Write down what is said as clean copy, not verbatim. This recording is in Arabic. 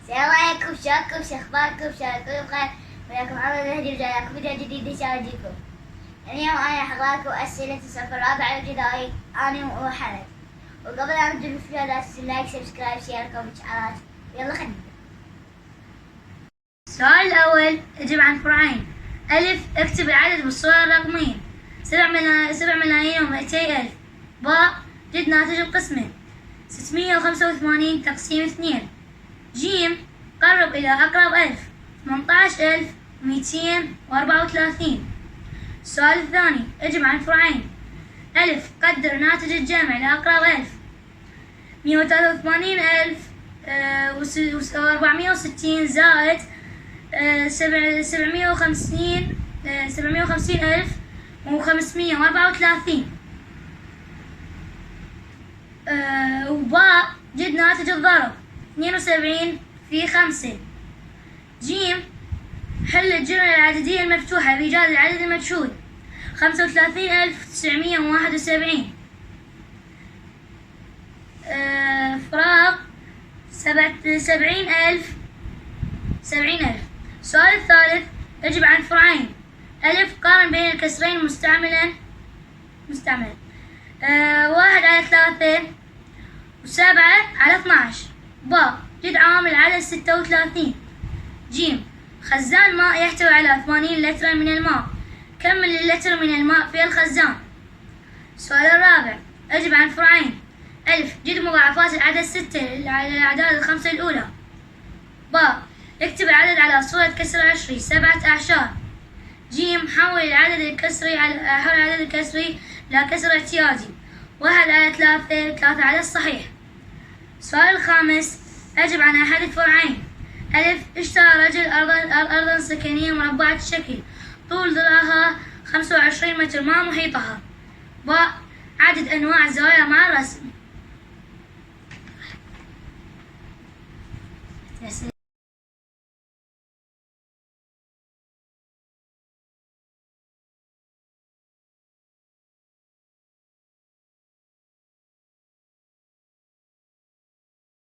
السلام عليكم، شلونكم؟ شو اخباركم؟ شلونكم بخير؟ وياكم محمد المهدي، ورجع لكم فيديو جديد ان شاء الله يجيكم. اليوم انا راح لكم اسئله الصف الرابع الابتدائي انا وحمد. وقبل لا نبدا الفيديو لا تنسوا لايك سبسكرايب شير كومنت اشعارات. يلا خلينا نبدا. السؤال الاول اجب عن فرعين. الف اكتب العدد بالصوره الرقميه 7,200,000. باء جد ناتج القسمه 685 تقسيم 2. جيم قرب إلى أقرب ألف 18,234. السؤال الثاني اجب عن فرعين. ألف قدر ناتج الجمع لأقرب ألف 163,460 زائد 750,534. وباء جد ناتج الضرب 72 في 5. جيم حل الجمل العددية المفتوحة بإيجاد العدد المجهول 35,971. فراغ 70,000. السؤال الثالث اجب عن فرعين. ألف قارن بين الكسرين مستعمل 1/3 و7/12. باء جد عوامل العدد 36. جيم خزان ماء يحتوي على 80 لترا من الماء. كمل اللتر من الماء في الخزان. السؤال الرابع اجب عن فرعين. ألف جد مضاعفات العدد 6 على الأعداد الخمسة الأولى. باء اكتب العدد على صورة كسر عشري 7 أعشار. جيم حول العدد الكسري إلى كسر اعتيادي 1/3 عدد صحيح. السؤال الخامس أجب عن أحد الفرعين. ألف اشترى رجل أرضا سكنية مربعة الشكل طول ضلعها 25 متر ما محيطها. باء عدد أنواع الزوايا مع الرسم.